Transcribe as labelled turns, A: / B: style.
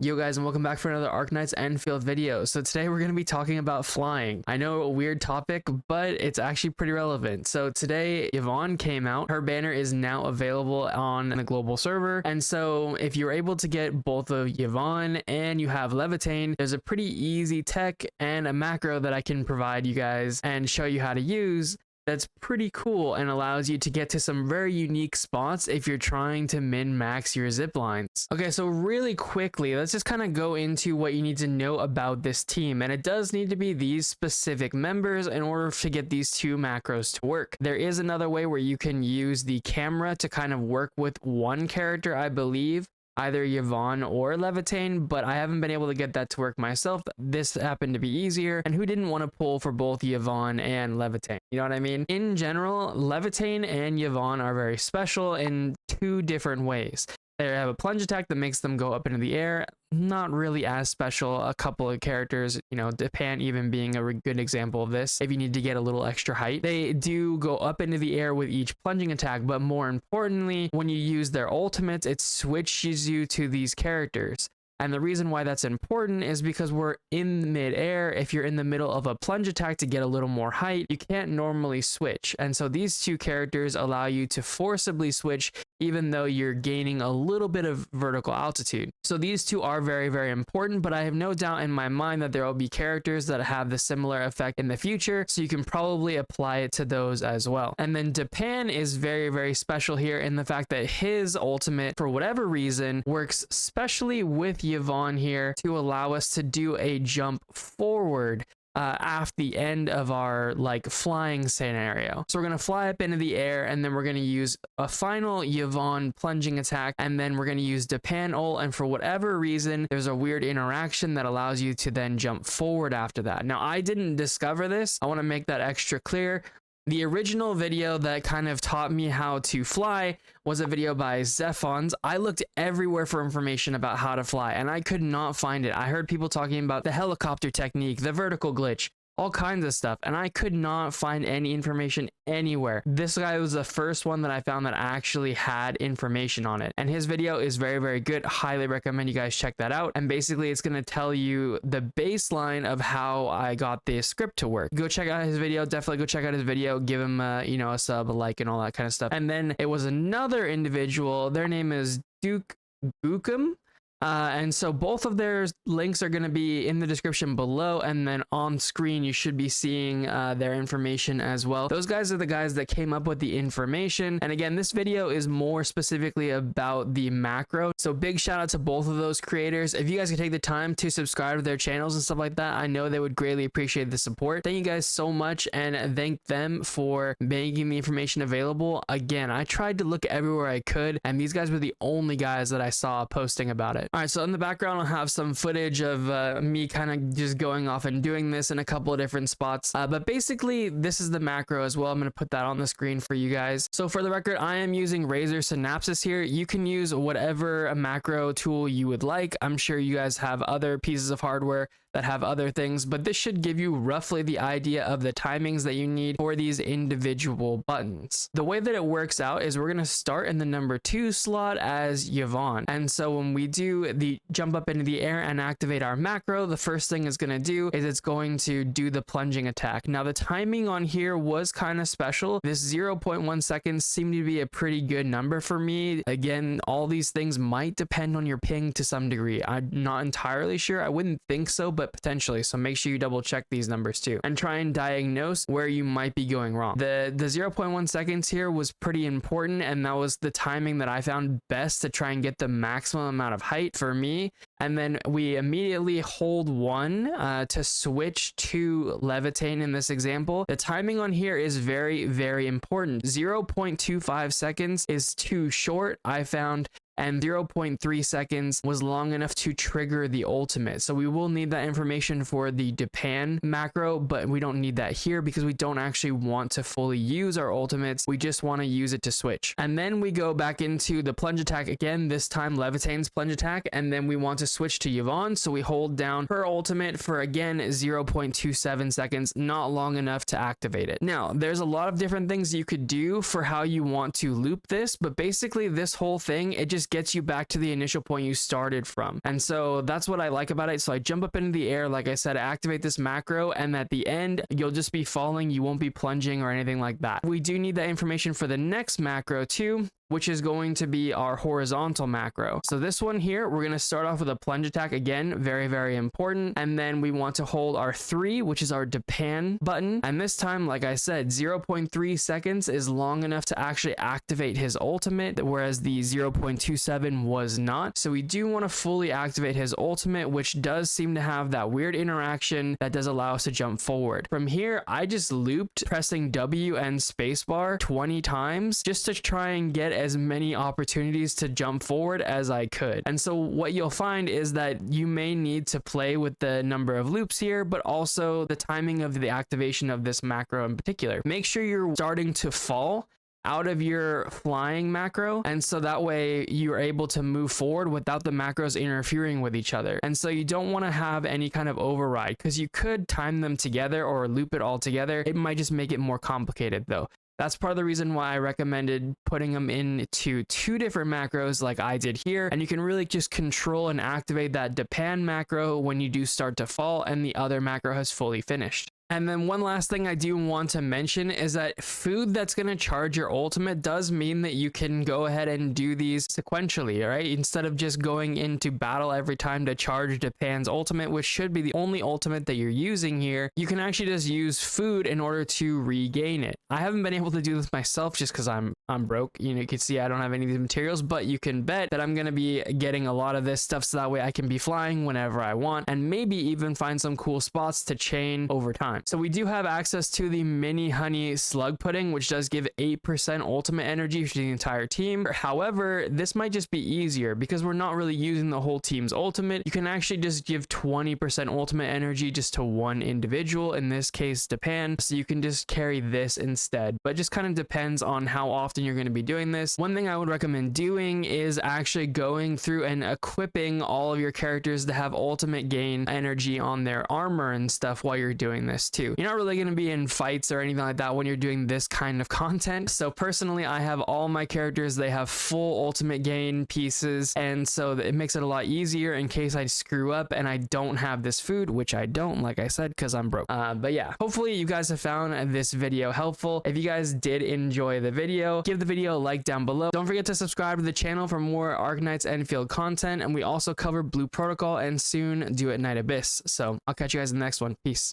A: Yo guys, and welcome back for another Arknights Endfield video. So today we're going to be talking about flying. I know, a weird topic, but it's actually pretty relevant. So today Yvonne came out. Her banner is now available on the global server. And so if you're able to get both of Yvonne and you have Levitain, there's a pretty easy tech and a macro that I can provide you guys and show you how to use. That's pretty cool and allows you to get to some very unique spots if you're trying to min-max your zip lines. Okay, so really quickly, let's just kind of go into what you need to know about this team. And it does need to be these specific members in order to get these two macros to work. There is another way where you can use the camera to kind of work with one character, I believe, either Yvonne or Levitain, but I haven't been able to get that to work myself. This happened to be easier, and who didn't want to pull for both Yvonne and Levitain? You know what I mean? In general, Levitain and Yvonne are very special in two different ways. They have a plunge attack that makes them go up into the air. Not really as special. A couple of characters, you know, Japan even being a good example of this. If you need to get a little extra height, they do go up into the air with each plunging attack. But more importantly, when you use their ultimates, it switches you to these characters. And the reason why that's important is because we're in mid-air. If you're in the middle of a plunge attack to get a little more height, you can't normally switch. And so these two characters allow you to forcibly switch even though you're gaining a little bit of vertical altitude. So these two are very, very important, but I have no doubt in my mind that there will be characters that have the similar effect in the future, so you can probably apply it to those as well. And then Japan is very, very special here in the fact that his ultimate, for whatever reason, works specially with Yvonne here to allow us to do a jump forward after the end of our flying scenario. So we're going to fly up into the air, and then we're going to use a final Yvonne plunging attack, and then we're going to use Japan ult, and for whatever reason there's a weird interaction that allows you to then jump forward after that. Now, I didn't discover this. I want to make that extra clear. The original video that kind of taught me how to fly was a video by Zephous. I looked everywhere for information about how to fly, and I could not find it. I heard people talking about the helicopter technique, the vertical glitch, all kinds of stuff, and I could not find any information anywhere. This guy was the first one that I found that actually had information on it, and his video is very, very good. Highly recommend you guys check that out. And basically it's going to tell you the baseline of how I got the script to work. Go check out his video. Definitely go check out his video. Give him a sub, a like, and all that kind of stuff. And then it was another individual. Their name is Dukgukim. And so both of their links are going to be in the description below, and then on screen you should be seeing their information as well. Those guys are the guys that came up with the information, and again, this video is more specifically about the macro, so big shout out to both of those creators. If you guys could take the time to subscribe to their channels and stuff like that, I know they would greatly appreciate the support. Thank you guys so much, and thank them for making the information available. Again, I tried to look everywhere I could, and these guys were the only guys that I saw posting about it. All right, so in the background, I'll have some footage of me kind of just going off and doing this in a couple of different spots. But basically, this is the macro as well. I'm going to put that on the screen for you guys. So for the record, I am using Razer Synapses here. You can use whatever macro tool you would like. I'm sure you guys have other pieces of hardware that have other things, but this should give you roughly the idea of the timings that you need for these individual buttons. The way that it works out is we're going to start in the number 2 slot as Yvonne. And so when we do the jump up into the air and activate our macro, the first thing it's going to do is it's going to do the plunging attack. Now, the timing on here was kind of special. This 0.1 seconds seemed to be a pretty good number for me. Again, all these things might depend on your ping to some degree. I'm not entirely sure. I wouldn't think so, but potentially. So make sure you double check these numbers too and try and diagnose where you might be going wrong. The 0.1 seconds here was pretty important, and that was the timing that I found best to try and get the maximum amount of height for me. And then we immediately hold 1 to switch to Levitain in this example. The timing on here is very, very important. 0.25 seconds is too short, I found, and 0.3 seconds was long enough to trigger the ultimate. So we will need that information for the Japan macro, but we don't need that here because we don't actually want to fully use our ultimates. We just want to use it to switch. And then we go back into the plunge attack again, this time Levitain's plunge attack, and then we want to switch to Yvonne. So we hold down her ultimate for, again, 0.27 seconds, not long enough to activate it. Now, there's a lot of different things you could do for how you want to loop this, but basically this whole thing, it just just gets you back to the initial point you started from. And so that's what I like about it. So I jump up into the air, like I said, activate this macro, and at the end, you'll just be falling. You won't be plunging or anything like that. We do need that information for the next macro too, which is going to be our horizontal macro. So this one here, we're going to start off with a plunge attack. Again, very, very important. And then we want to hold our 3, which is our Depan button. And this time, like I said, 0.3 seconds is long enough to actually activate his ultimate, whereas the 0.27 was not. So we do want to fully activate his ultimate, which does seem to have that weird interaction that does allow us to jump forward. From here, I just looped pressing W and spacebar 20 times just to try and get as many opportunities to jump forward as I could. And so what you'll find is that you may need to play with the number of loops here, but also the timing of the activation of this macro in particular. Make sure you're starting to fall out of your flying macro, and so that way you're able to move forward without the macros interfering with each other. And so you don't want to have any kind of override, because you could time them together or loop it all together. It might just make it more complicated though. That's part of the reason why I recommended putting them into 2 different macros like I did here. And you can really just control and activate that Depan macro when you do start to fall and the other macro has fully finished. And then one last thing I do want to mention is that food that's going to charge your ultimate does mean that you can go ahead and do these sequentially, right? Instead of just going into battle every time to charge Depan's ultimate, which should be the only ultimate that you're using here, you can actually just use food in order to regain it. I haven't been able to do this myself just because I'm broke. You know, you can see I don't have any of these materials, but you can bet that I'm going to be getting a lot of this stuff so that way I can be flying whenever I want and maybe even find some cool spots to chain over time. So we do have access to the mini honey slug pudding, which does give 8% ultimate energy for the entire team. However, this might just be easier because we're not really using the whole team's ultimate. You can actually just give 20% ultimate energy just to one individual, in this case Depan, so you can just carry this instead. But it just kind of depends on how often you're going to be doing this. One thing I would recommend doing is actually going through and equipping all of your characters to have ultimate gain energy on their armor and stuff while you're doing this too. You're not really going to be in fights or anything like that when you're doing this kind of content. So personally, I have all my characters, they have full ultimate gain pieces, and so it makes it a lot easier in case I screw up and I don't have this food, which I don't, like I said, because I'm broke. But yeah, hopefully you guys have found this video helpful. If you guys did enjoy the video, give the video a like down below. Don't forget to subscribe to the channel for more Arknights Endfield content, and we also cover Blue Protocol and soon Do It Night Abyss. So I'll catch you guys in the next one. Peace.